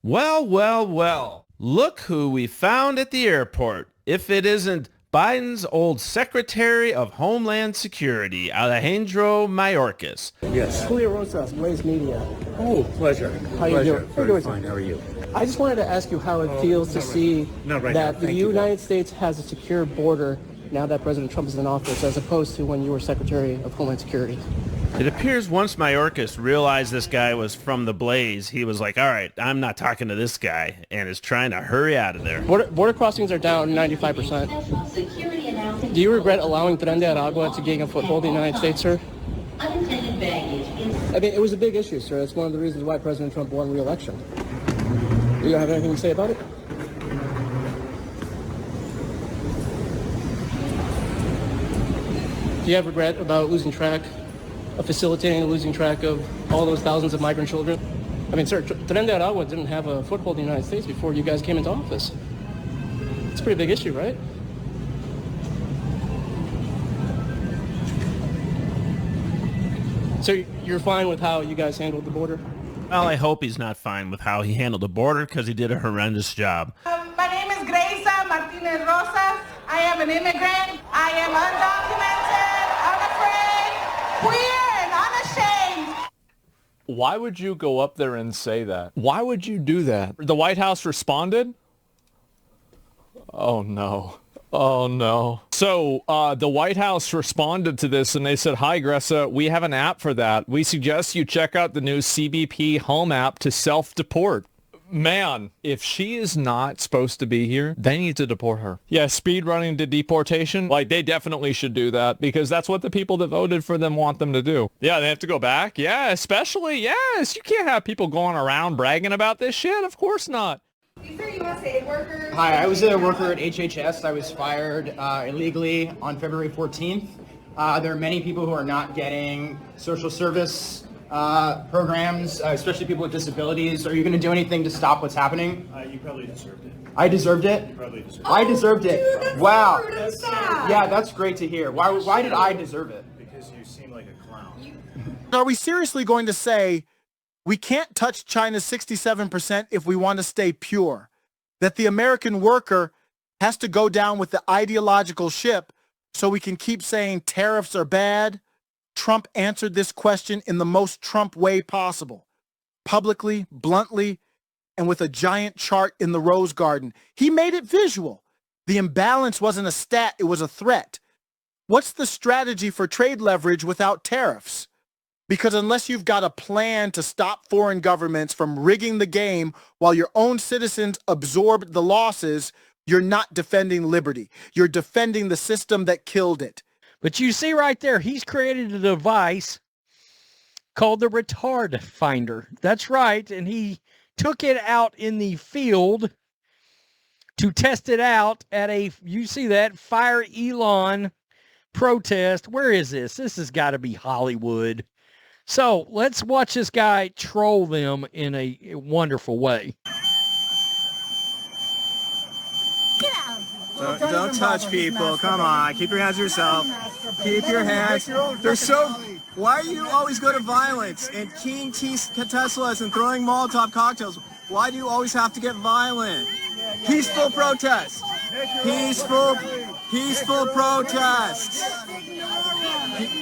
Well, well, well. Look who we found at the airport. If it isn't Biden's old Secretary of Homeland Security, Alejandro Mayorkas. Yes. Julio Rosas, Blaze Media. Oh, pleasure. How you Pleasure. doing? Very fine. How are you? I just wanted to ask you how it feels to see Not right now. that the Thank you, United States has a secure border now that President Trump is in office, as opposed to when you were Secretary of Homeland Security. It appears once Mayorkas realized this guy was from the Blaze, he was like, all right, I'm not talking to this guy, and is trying to hurry out of there. Border crossings are down 95%. Do you regret allowing Tren de Aragua to gain a foothold in the United States, sir? Unintended baggage. I mean, it was a big issue, sir. It's one of the reasons why President Trump won re-election. Do you have anything to say about it? Do you have regret about losing track of facilitating and losing track of all those thousands of migrant children? I mean, sir, Tren de Aragua didn't have a foothold in the United States before you guys came into office. It's a pretty big issue, right? So you're fine with how you guys handled the border? Well, I hope he's not fine with how he handled the border because he did a horrendous job. My name is Gracia Martinez Rosas. I am an immigrant. I am undocumented, unafraid, queer, and unashamed. Why would you go up there and say that? Why would you do that? The White House responded? Oh, no. Oh, no. So the White House responded to this and they said, hi, Gracia, we have an app for that. We suggest you check out the new CBP Home app to self-deport. Man, if she is not supposed to be here, they need to deport her. Yeah, speed running to deportation. Like, they definitely should do that because that's what the people that voted for them want them to do. Yeah, they have to go back. Yeah, especially, yes. You can't have people going around bragging about this shit. Of course not. These are USA workers. Hi, I was a worker at HHS. I was fired illegally on February 14th. There are many people who are not getting social service programs, especially people with disabilities. Are you going to do anything to stop what's happening? You probably deserved it. I deserved it? You probably deserved it. I deserved it. Dude, that's Wow. so sad. Yeah, that's great to hear. Why did I deserve it? Because you seem like a clown. Are we seriously going to say we can't touch China's 67% if we want to stay pure? That the American worker has to go down with the ideological ship so we can keep saying tariffs are bad? Trump answered this question in the most Trump way possible. Publicly, bluntly, and with a giant chart in the Rose Garden. He made it visual. The imbalance wasn't a stat, it was a threat. What's the strategy for trade leverage without tariffs? Because unless you've got a plan to stop foreign governments from rigging the game while your own citizens absorb the losses, you're not defending liberty. You're defending the system that killed it. But you see right there, he's created a device called the retard finder. That's right. And he took it out in the field to test it out at you see that, Fire Elon protest. Where is this? This has got to be Hollywood. So let's watch this guy troll them in a wonderful way. Don't touch people. Come on. Keep your hands to yourself. Keep your hands. Why do you always go to violence and keying Teslas and throwing Molotov cocktails? Why do you always have to get violent? Peaceful protest. Peaceful protests.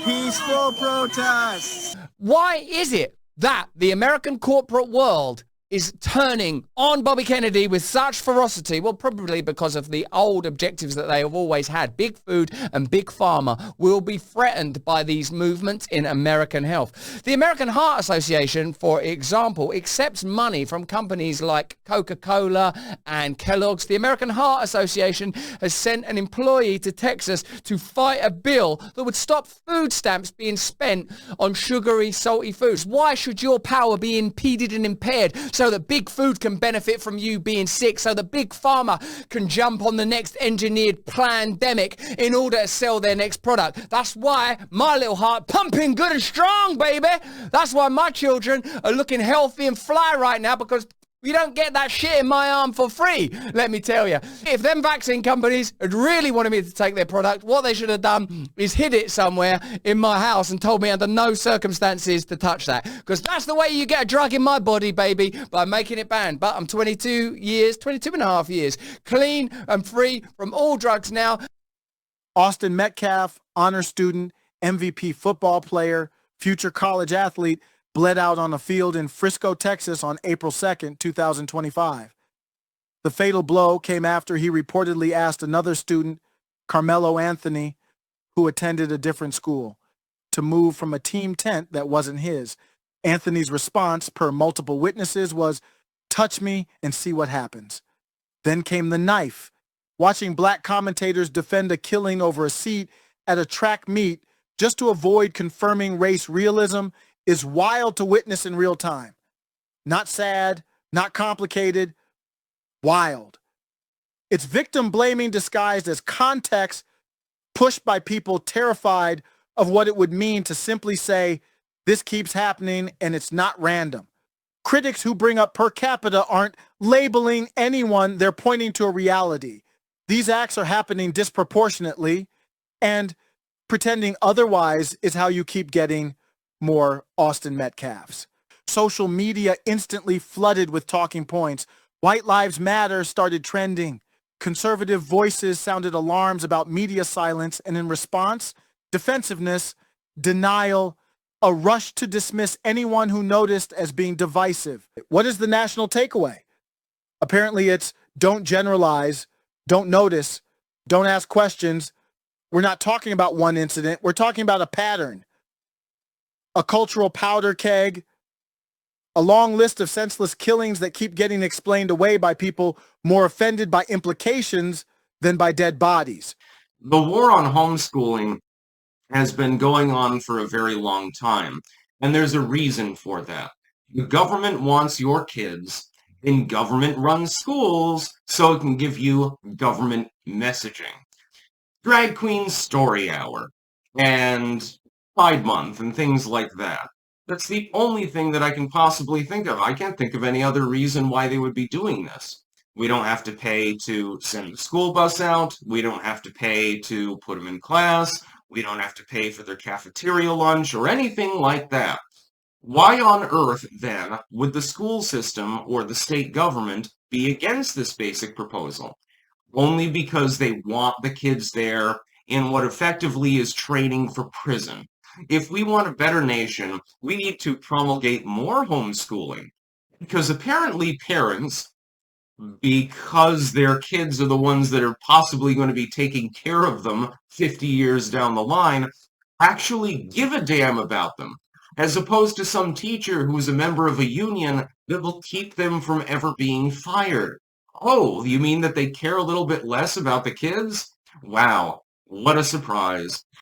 Peaceful protests. Why is it that the American corporate world is turning on Bobby Kennedy with such ferocity? Well, probably because of the old objectives that they have always had. Big food and big pharma will be threatened by these movements in American health. The American Heart Association, for example, accepts money from companies like Coca-Cola and Kellogg's. The American Heart Association has sent an employee to Texas to fight a bill that would stop food stamps being spent on sugary, salty foods. Why should your power be impeded and impaired so that big food can benefit from you being sick, so that big pharma can jump on the next engineered pandemic in order to sell their next product? That's why my little heart pumping good and strong, baby. That's why my children are looking healthy and fly right now, because You don't get that shit in my arm for free, let me tell you. If them vaccine companies had really wanted me to take their product, what they should have done is hid it somewhere in my house and told me under no circumstances to touch that. Because that's the way you get a drug in my body, baby, by making it banned. But I'm 22 and a half years, clean and free from all drugs now. Austin Metcalf, honor student, MVP football player, future college athlete, bled out on a field in Frisco, Texas on April 2nd, 2025. The fatal blow came after he reportedly asked another student, Carmelo Anthony, who attended a different school, to move from a team tent that wasn't his. Anthony's response, per multiple witnesses, was, "Touch me and see what happens." Then came the knife. Watching black commentators defend a killing over a seat at a track meet just to avoid confirming race realism is wild to witness in real time. Not sad, not complicated, wild. It's victim blaming disguised as context, pushed by people terrified of what it would mean to simply say, this keeps happening and it's not random. Critics who bring up per capita aren't labeling anyone, they're pointing to a reality. These acts are happening disproportionately, and pretending otherwise is how you keep getting more Austin Metcalfs. Social media instantly flooded with talking points. White Lives Matter started trending. Conservative voices sounded alarms about media silence, and in response, defensiveness, denial, a rush to dismiss anyone who noticed as being divisive. What is the national takeaway? Apparently it's don't generalize, don't notice, don't ask questions. We're not talking about one incident. We're talking about a pattern. A cultural powder keg, a long list of senseless killings that keep getting explained away by people more offended by implications than by dead bodies. The war on homeschooling has been going on for a very long time, and there's a reason for that. The government wants your kids in government-run schools so it can give you government messaging. Drag Queen Story Hour, and Pride Month, and things like that. That's the only thing that I can possibly think of. I can't think of any other reason why they would be doing this. We don't have to pay to send the school bus out. We don't have to pay to put them in class. We don't have to pay for their cafeteria lunch or anything like that. Why on earth, then, would the school system or the state government be against this basic proposal? Only because they want the kids there in what effectively is training for prison. If we want a better nation, we need to promulgate more homeschooling. Because apparently parents, because their kids are the ones that are possibly going to be taking care of them 50 years down the line, actually give a damn about them, as opposed to some teacher who is a member of a union that will keep them from ever being fired. Oh, you mean that they care a little bit less about the kids? Wow, what a surprise.